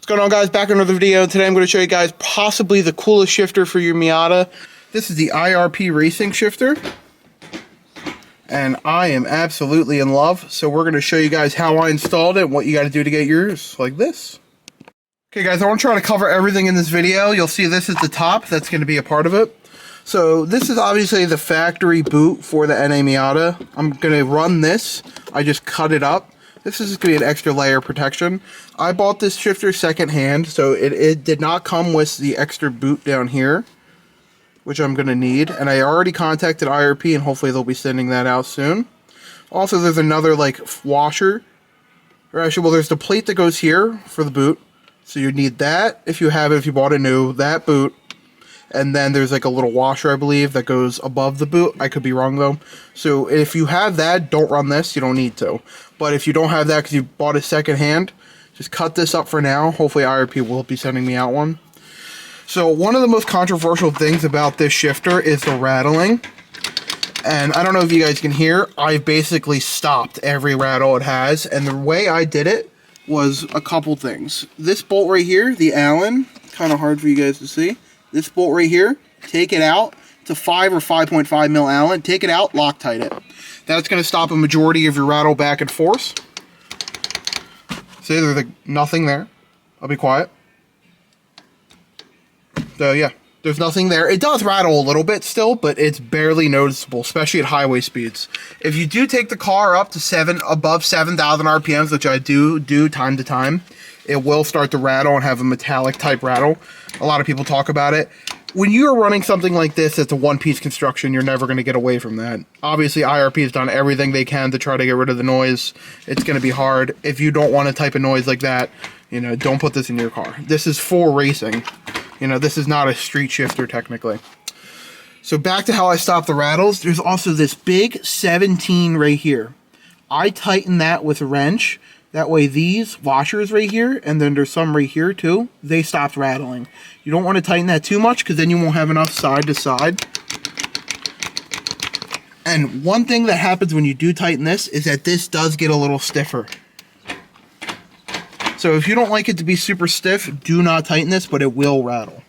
What's going on, guys? Back in another video. Today I'm going to show you guys possibly the coolest shifter for your Miata. This is the IRP Racing shifter, and I am absolutely in love. So we're going to show you guys how I installed it and what you got to do to get yours like this. Okay, guys, I want to try to cover everything in this video. You'll see this at the top. That's going to be a part of it. So this is obviously the factory boot for the NA Miata. I'm going to run this. I just cut it up. This is going to be an extra layer of protection. I bought this shifter secondhand, so it did not come with the extra boot down here, which I'm going to need. And I already contacted IRP, and hopefully they'll be sending that out soon. Also, there's another, like, washer. Or actually, well, there's the plate that goes here for the boot. So you need that if you have it, if you bought a new, that boot. And then there's like a little washer, I believe, that goes above the boot. I could be wrong, though. So if you have that, don't run this. You don't need to. But if you don't have that because you bought it secondhand, just cut this up for now. Hopefully IRP will be sending me out one. So one of the most controversial things about this shifter is the rattling. And I don't know if you guys can hear. I basically stopped every rattle it has. And the way I did it was a couple things. This bolt right here, the Allen, kind of hard for you guys to see. This bolt right here, take it out. It's a 5 or 5.5 mil Allen. Take it out, Loctite it. That's going to stop a majority of your rattle back and forth. See, there's like nothing there. I'll be quiet. So yeah, there's nothing there. It does rattle a little bit still, but it's barely noticeable, especially at highway speeds. If you do take the car up to above 7,000 RPMs, which I do time to time, it will start to rattle and have a metallic type rattle. A lot of people talk about it. When you're running something like this, it's a one-piece construction, you're never going to get away from that. Obviously, IRP has done everything they can to try to get rid of the noise. It's going to be hard. If you don't want a type of noise like that, you know, don't put this in your car. This is for racing. You know, this is not a street shifter, technically. So back to how I stop the rattles. There's also this big 17 right here. I tighten that with a wrench. That way these washers right here, and then there's some right here too, they stopped rattling. You don't want to tighten that too much because then you won't have enough side to side. And one thing that happens when you do tighten this is that this does get a little stiffer. So if you don't like it to be super stiff, do not tighten this, but it will rattle.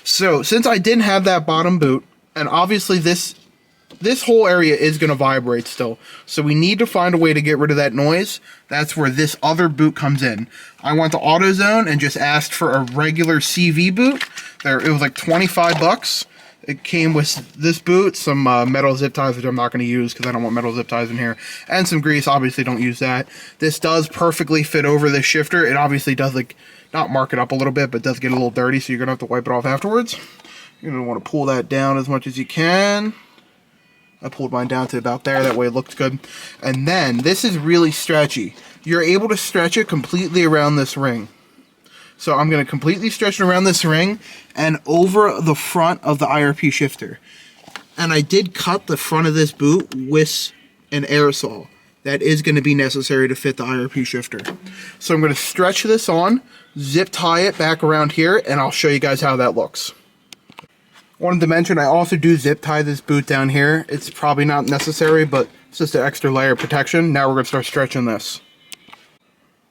So since I didn't have that bottom boot, and obviously this whole area is going to vibrate still. So we need to find a way to get rid of that noise. That's where this other boot comes in. I went to AutoZone and just asked for a regular CV boot. It was like 25 bucks. It came with this boot, some metal zip ties, which I'm not going to use because I don't want metal zip ties in here, and some grease. Obviously don't use that. This does perfectly fit over this shifter. It obviously does, like, not mark it up a little bit, but does get a little dirty, so you're going to have to wipe it off afterwards. You're going to want to pull that down as much as you can. I pulled mine down to about there, that way it looked good. And then, this is really stretchy. You're able to stretch it completely around this ring. So I'm going to completely stretch it around this ring and over the front of the IRP shifter. And I did cut the front of this boot with an air saw. That is going to be necessary to fit the IRP shifter. So I'm going to stretch this on, zip tie it back around here, and I'll show you guys how that looks. Wanted to mention, I also do zip tie this boot down here. It's probably not necessary, but it's just an extra layer of protection. Now we're going to start stretching this.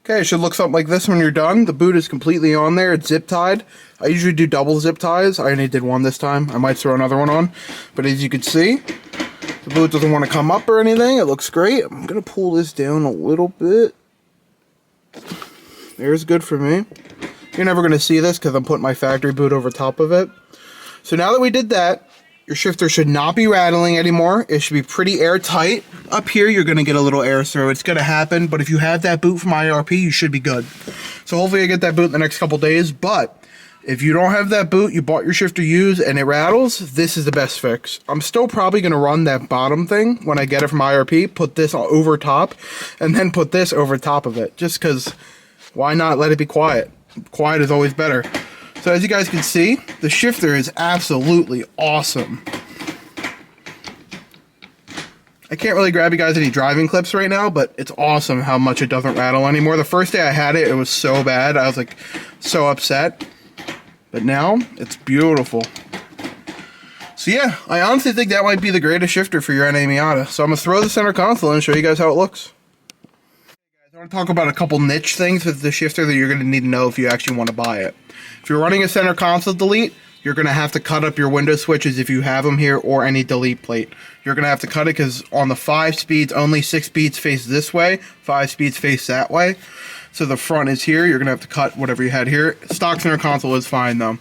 Okay, it should look something like this when you're done. The boot is completely on there. It's zip tied. I usually do double zip ties. I only did one this time. I might throw another one on. But as you can see, the boot doesn't want to come up or anything. It looks great. I'm going to pull this down a little bit. There's good for me. You're never going to see this because I'm putting my factory boot over top of it. So now that we did that, your shifter should not be rattling anymore. It should be pretty airtight. Up here, you're going to get a little air throw. It's going to happen, but if you have that boot from IRP, you should be good. So hopefully I get that boot in the next couple days, but if you don't have that boot, you bought your shifter used, and it rattles, this is the best fix. I'm still probably going to run that bottom thing when I get it from IRP, put this over top, and then put this over top of it, just because why not let it be quiet? Quiet is always better. So as you guys can see, the shifter is absolutely awesome. I can't really grab you guys any driving clips right now, but it's awesome how much it doesn't rattle anymore. The first day I had it, it was so bad. I was like so upset. But now, it's beautiful. So yeah, I honestly think that might be the greatest shifter for your NA Miata. So I'm going to throw the center console and show you guys how it looks. I want to talk about a couple niche things with the shifter that you're going to need to know if you actually want to buy it. If you're running a center console delete, you're going to have to cut up your window switches if you have them here, or any delete plate. You're going to have to cut it because on the 5 speeds, only 6 speeds face this way, 5 speeds face that way. So the front is here. You're going to have to cut whatever you had here. Stock center console is fine though.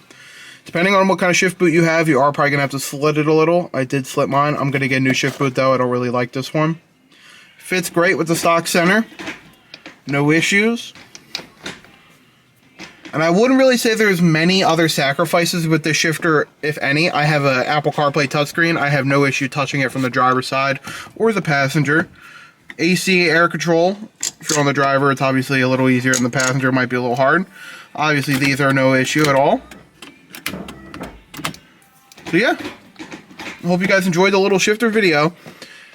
Depending on what kind of shift boot you have, you are probably going to have to slit it a little. I did slit mine. I'm going to get a new shift boot though. I don't really like this one. Fits great with the stock center. No issues. And I wouldn't really say there's many other sacrifices with this shifter, if any. I have an Apple CarPlay touchscreen. I have no issue touching it from the driver's side or the passenger. AC air control. If you're on the driver, it's obviously a little easier, and the passenger might be a little hard. Obviously, these are no issue at all. So yeah, I hope you guys enjoyed the little shifter video.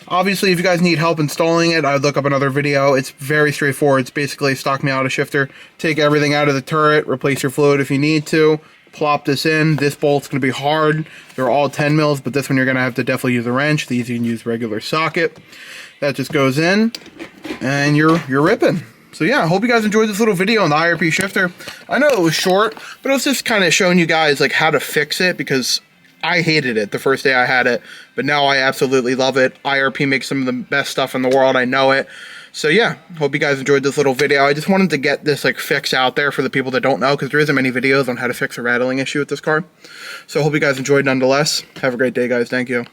Obviously, if you guys need help installing it, I would look up another video. It's very straightforward. It's basically a stock Miata shifter. Take everything out of the turret, replace your fluid if you need to, plop this in. This bolt's going to be hard. They're all 10 mils, but this one you're going to have to definitely use a wrench. These you can use regular socket. That just goes in, and you're ripping. So yeah, I hope you guys enjoyed this little video on the IRP shifter. I know it was short, but it was just kind of showing you guys like how to fix it, because I hated it the first day I had it, but now I absolutely love it. IRP makes some of the best stuff in the world. I know it. So yeah, hope you guys enjoyed this little video. I just wanted to get this like fix out there for the people that don't know, because there isn't many videos on how to fix a rattling issue with this car. So I hope you guys enjoyed nonetheless. Have a great day, guys. Thank you.